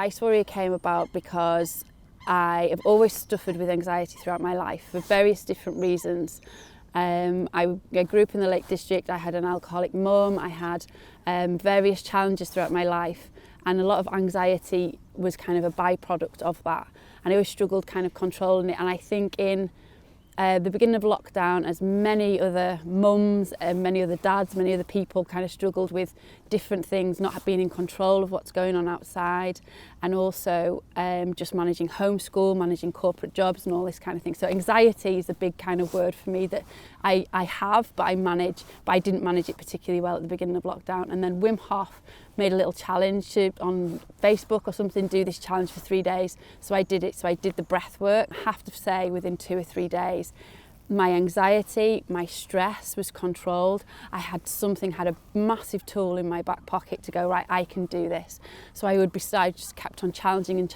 Ice Warrior came about because I have always suffered with anxiety throughout my life for various different reasons. I grew up in the Lake District. I had an alcoholic mum. I had various challenges throughout my life, and a lot of anxiety was kind of a byproduct of that. And I always struggled kind of controlling it. And I think in the beginning of lockdown, as many other mums and many other dads, many other people kind of struggled with different things, not being in control of what's going on outside, and also just managing homeschool, managing corporate jobs and all this kind of thing. So anxiety is a big kind of word for me that I have, but I didn't manage it particularly well at the beginning of lockdown. And then Wim Hof made a little challenge on Facebook or something, do this challenge for 3 days. So I did it. So I did the breath work. I have to say within 2 or 3 days, my anxiety, my stress was controlled. I had a massive tool in my back pocket to go, right, I can do this. So I just kept on challenging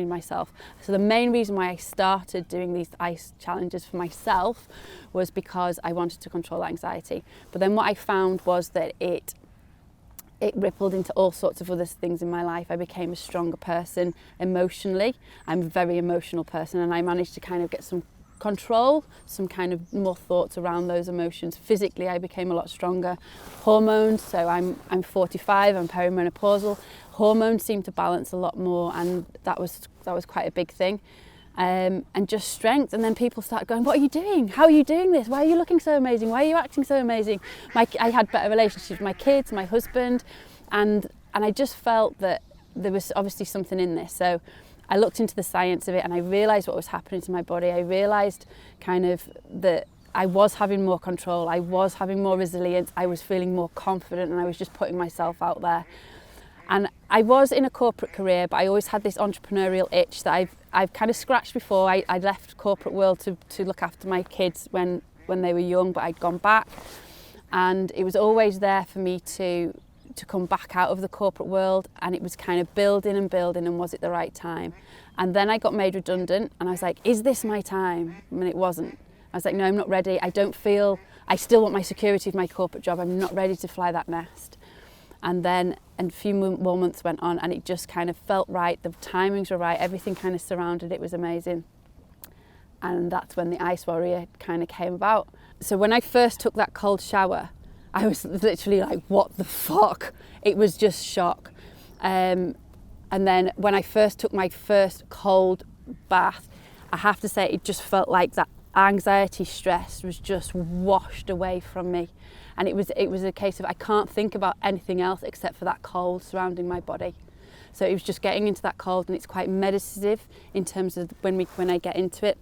myself. So the main reason why I started doing these ice challenges for myself was because I wanted to control anxiety. But then what I found was that it rippled into all sorts of other things in my life. I became a stronger person emotionally. I'm a very emotional person, and I managed to kind of get some control, some kind of more thoughts around those emotions. Physically, I became a lot stronger. Hormones, so I'm 45, I'm perimenopausal. Hormones seem to balance a lot more, and that was quite a big thing. And just strength. And then people start going, what are you doing? How are you doing this? Why are you looking so amazing? Why are you acting so amazing? I had better relationships with my kids, my husband, and I just felt that there was obviously something in this. So I looked into the science of it, and I realised what was happening to my body. I realised kind of that I was having more control, I was having more resilience, I was feeling more confident, and I was just putting myself out there. And I was in a corporate career, but I always had this entrepreneurial itch that I've kind of scratched before. I left corporate world to look after my kids when they were young, but I'd gone back. And it was always there for me to come back out of the corporate world, and it was kind of building, and was it the right time? And then I got made redundant, and I was like, is this my time? And it wasn't. I was like, no, I'm not ready. I still want my security of my corporate job. I'm not ready to fly that nest. And then a few more months went on, and it just kind of felt right. The timings were right. Everything kind of surrounded it was amazing. And that's when the Ice Warrior kind of came about. So when I first took that cold shower, I was literally like, what the fuck? It was just shock. And then when I first took my first cold bath, I have to say it just felt like that anxiety, stress was just washed away from me. And it was a case of I can't think about anything else except for that cold surrounding my body. So it was just getting into that cold, and it's quite meditative in terms of when I get into it.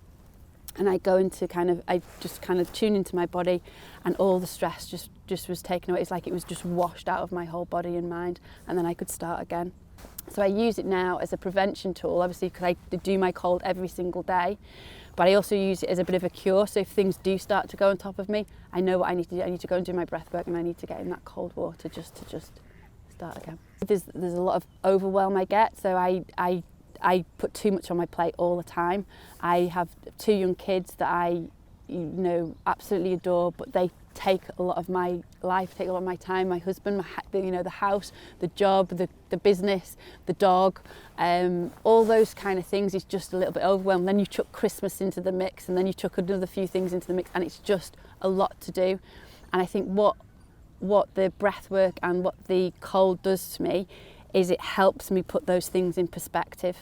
And I go into I just kind of tune into my body, and all the stress just was taken away. It's like it was just washed out of my whole body and mind, and then I could start again. So I use it now as a prevention tool, obviously, because I do my cold every single day. But I also use it as a bit of a cure. So if things do start to go on top of me, I know what I need to do. I need to go and do my breath work, and I need to get in that cold water just to start again. There's a lot of overwhelm I get, so I put too much on my plate all the time. I have 2 young kids that I absolutely adore, but they take a lot of my life, take a lot of my time. My husband, the house, the job, the business, the dog, all those kind of things is just a little bit overwhelmed. Then you chuck Christmas into the mix, and then you chuck another few things into the mix, and it's just a lot to do. And I think what the breath work and what the cold does to me is it helps me put those things in perspective,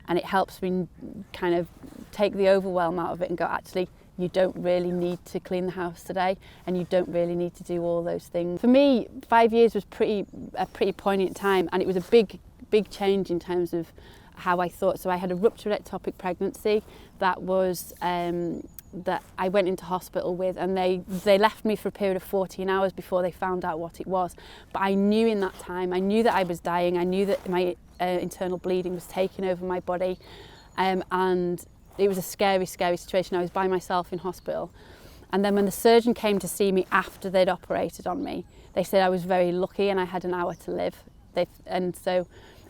and it helps me kind of take the overwhelm out of it and go, actually, you don't really need to clean the house today, and you don't really need to do all those things. For me, 5 years was a pretty poignant time, and it was a big change in terms of how I thought. So I had a ruptured ectopic pregnancy that was that I went into hospital with, and they left me for a period of 14 hours before they found out what it was. But I knew in that time, I knew that I was dying, I knew that my internal bleeding was taking over my body, and it was a scary situation. I was by myself in hospital. And then when the surgeon came to see me after they'd operated on me, they said I was very lucky and I had an hour to live.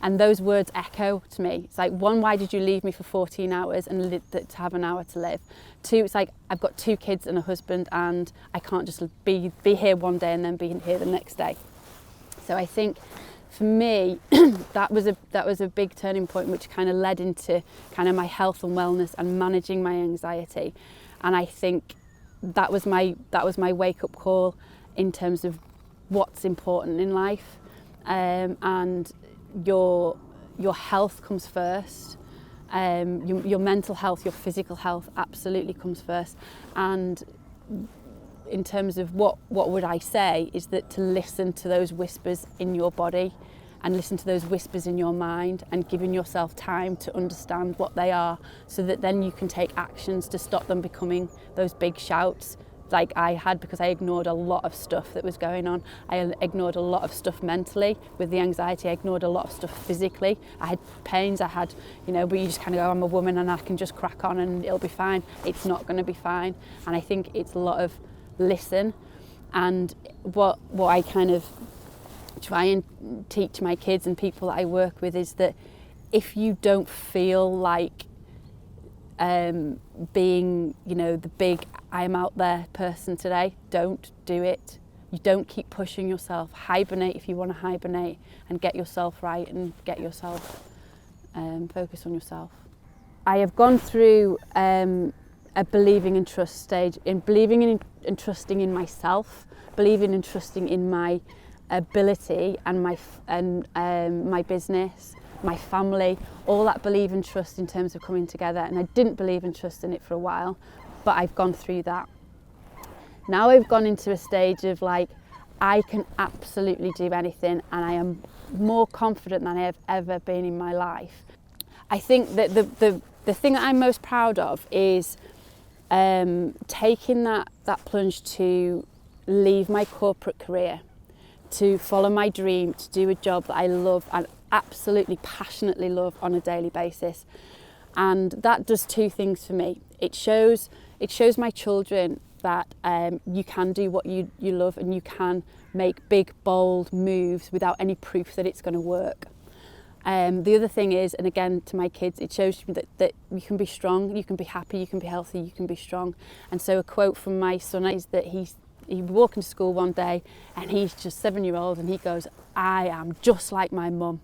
And those words echo to me. It's like, 1, why did you leave me for 14 hours and to have an hour to live? 2, it's like, I've got 2 kids and a husband, and I can't just be here one day and then be here the next day. So I think for me, that was a big turning point, which kind of led into kind of my health and wellness and managing my anxiety. And I think that was my wake-up call in terms of what's important in life, and your health comes first. Your mental health, your physical health absolutely comes first. And in terms of what would I say is that to listen to those whispers in your body and listen to those whispers in your mind, and giving yourself time to understand what they are, so that then you can take actions to stop them becoming those big shouts like I had, because I ignored a lot of stuff that was going on. I ignored a lot of stuff mentally with the anxiety. I ignored a lot of stuff physically. I had pains, I had, but you just kind of go, I'm a woman and I can just crack on and it'll be fine. It's not going to be fine. And I think it's a lot of listen. And what I kind of try and teach my kids and people that I work with is that if you don't feel like being, the big I'm out there person today, don't do it. You don't keep pushing yourself. Hibernate if you want to hibernate, and get yourself right and get yourself focus on yourself. I have gone through a believing and trust stage, in believing in and trusting in myself, believing and trusting in my ability and my business, my family, all that believe and trust in terms of coming together. And I didn't believe and trust in it for a while, but I've gone through that. Now I've gone into a stage of I can absolutely do anything, and I am more confident than I have ever been in my life. I think that the thing that I'm most proud of is taking that plunge to leave my corporate career, to follow my dream, to do a job that I love and absolutely passionately love on a daily basis. And that does two things for me. It shows my children that you can do what you love, and you can make big, bold moves without any proof that it's going to work. The other thing is, and again to my kids, it shows me that you can be strong, you can be happy, you can be healthy, you can be strong. And so a quote from my son is that he was walking to school one day, and he's just 7-year-old, and he goes, I am just like my mum.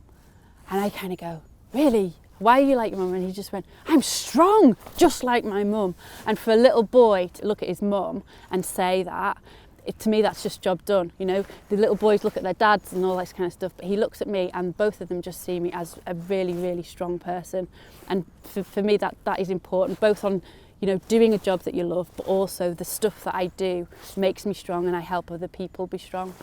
And I kind of go, really? Why are you like your mum? And he just went, I'm strong, just like my mum. And for a little boy to look at his mum and say that, to me that's just job done. The little boys look at their dads and all this kind of stuff, but he looks at me and both of them just see me as a really, really strong person. And for me that is important, both on doing a job that you love, but also the stuff that I do makes me strong, and I help other people be strong.